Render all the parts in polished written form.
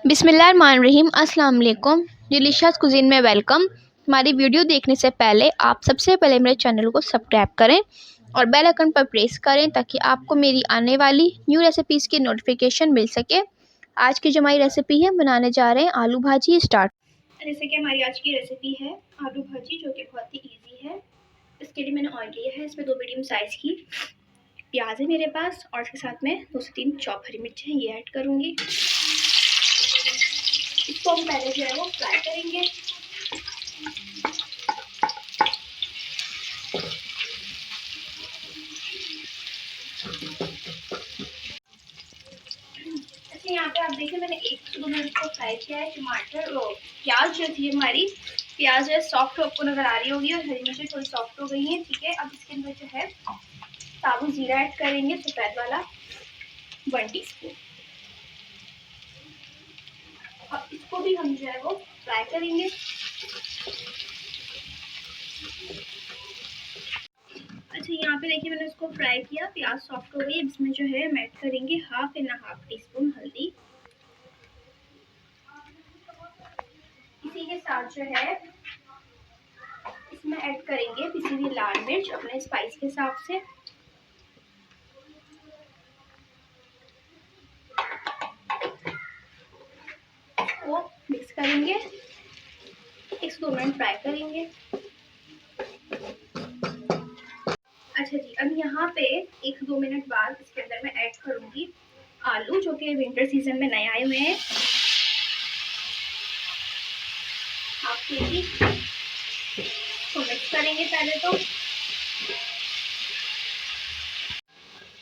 बिस्मिल्लाहिर्रहमानिर्रहीम। अस्सलाम वालेकुम। डिलीशियस कुज़ीन में वेलकम। हमारी वीडियो देखने से पहले आप सबसे पहले मेरे चैनल को सब्सक्राइब करें और बेल आइकन पर प्रेस करें ताकि आपको मेरी आने वाली न्यू रेसिपीज़ की नोटिफिकेशन मिल सके। आज की जो हमारी रेसिपी है, बनाने जा रहे हैं आलू भाजी। स्टार्ट। जैसे कि हमारी आज की रेसिपी है आलू भाजी, जो कि बहुत ही ईजी है। इसके लिए मैंने ऑयल लिया है, इसमें 2 मीडियम साइज़ की प्याज है मेरे पास, और इसके साथ में 2 से 3 चॉप हरी मिर्च है, ये ऐड करूँगी। इसको हम पहले जो है वो फ्राई करेंगे। अच्छा, यहाँ पे आप देखिए मैंने 1 से 2 मिनट को फ्राई किया है। टमाटर और प्याज जो थी हमारी, प्याज है सॉफ्ट आपको नज़र आ रही होगी और हरी मिर्चें थोड़ी सॉफ्ट हो गई हैं। ठीक है, अब इसके अंदर जो है साबुत जीरा ऐड करेंगे, सफ़ेद वाला 1 टीस्पून। अब इसको भी हम जो है वो फ्राई करेंगे। अच्छा, यहाँ पे देखिए मैंने इसको फ्राई किया, प्याज सॉफ्ट हो गई। इसमें जो है हम ऐड करेंगे 1/2 टीस्पून हल्दी। इसी के साथ जो है इसमें ऐड करेंगे पिसी हुई लाल मिर्च अपने स्पाइस के हिसाब से। वो मिक्स करेंगे, 1 से 2 मिनट फ्राई करेंगे। अच्छा जी, अब यहाँ पे 1 से 2 मिनट बाद इसके अंदर मैं ऐड करूँगी आलू, जो कि विंटर सीजन में नए आए हुए हैं। हाफ केजी तो मिक्स करेंगे पहले तो।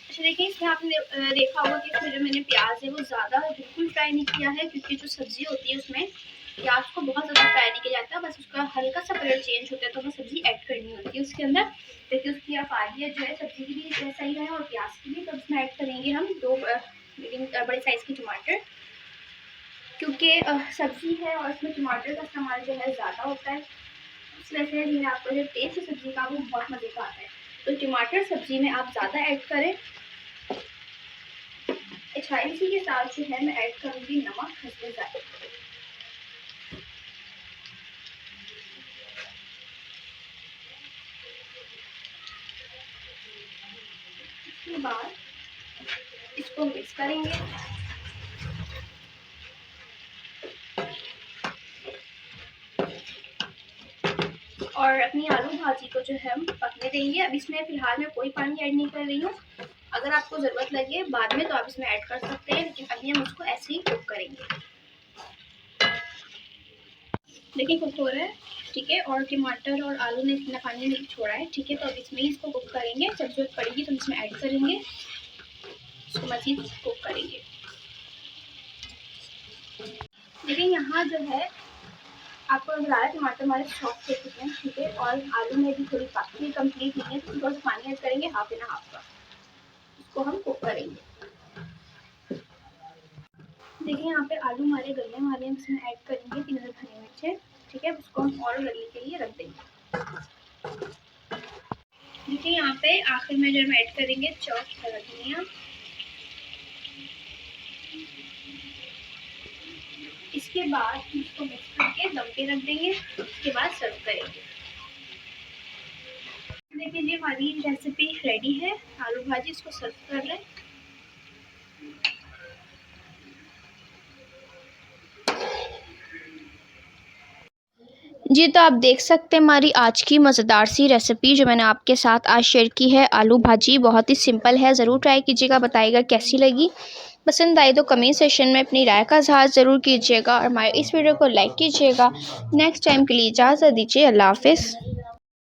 अच्छा देखिए, इसमें आपने देखा होगा कि इसमें जो मैंने प्याज है वो ज़्यादा बिल्कुल फ्राई नहीं किया है, क्योंकि जो सब्ज़ी होती है उसमें प्याज को बहुत ज़्यादा फ्राई नहीं किया जाता, बस उसका हल्का सा कलर चेंज होता है तो हमें सब्ज़ी ऐड करनी होती है उसके अंदर। देखिए उसकी अफादियत जो है सब्ज़ी की भी सही है और प्याज की भी। तो उसमें ऐड करेंगे हम 2 मीडियम बड़े साइज़ के टमाटर, क्योंकि सब्ज़ी है और इसमें टमाटर का इस्तेमाल जो है ज़्यादा होता है। इस वजह से जो है आपको जो टेस्ट है सब्ज़ी का वो बहुत मज़े का आता है। तो टमाटर सब्ज़ी में आप ज़्यादा ऐड करें। अच्छा, इसी के साथ जो है मैं ऐड करूँगी नमक हस्बे जायका। इसके बाद इसको मिक्स करेंगे। और अपनी आलू भाजी को जो है हम पकने देंगे। अब इसमें फ़िलहाल मैं कोई पानी ऐड नहीं कर रही हूँ। अगर आपको ज़रूरत लगे बाद में तो आप इसमें ऐड कर सकते हैं, लेकिन अभी हम उसको ऐसे ही कुक करेंगे। देखिए कुक हो रहा है, ठीक है, और टमाटर और आलू ने इतना पानी नहीं छोड़ा है। ठीक है, तो अब इसमें ही इसको कुक करेंगे। जब जरूरत पड़ेगी तो हम इसमें ऐड करेंगे, इसको मज़ीद कुक करेंगे। देखिए यहाँ जो है आपको नजर आ रहा है टमाटर हमारे सॉफ्ट हो चुके हैं। ठीक है, और आलू में भी थोड़ी पकनी कंप्लीट नहीं है, तो थोड़ा सा पानी ऐड करेंगे, 1/2 का। इसको हम कुक करेंगे। देखिए यहाँ पे आलू हमारे गलने वाले हैं, इसमें ऐड करेंगे 3 हरी मिर्चें। ठीक है, उसको हम और गलने के लिए रख देंगे। देखिए यहाँ पे आखिर में जो हम ऐड करेंगे चॉप्ड हरा धनिया। इसके बाद इसको मिक्स करके दम पे रख देंगे, उसके बाद सर्व करेंगे। देखिए जी हमारी रेसिपी रेडी है आलू भाजी, इसको सर्व कर लें। जी, तो आप देख सकते हैं हमारी आज की मज़ेदार सी रेसिपी जो मैंने आपके साथ आज शेयर की है, आलू भाजी। बहुत ही सिंपल है, ज़रूर ट्राई कीजिएगा, बताइएगा कैसी लगी। पसंद आई तो कमेंट सेक्शन में अपनी राय का इज़हार ज़रूर कीजिएगा और हमारे इस वीडियो को लाइक कीजिएगा। नेक्स्ट टाइम के लिए इजाज़त दीजिए। अल्लाह हाफ़िज़।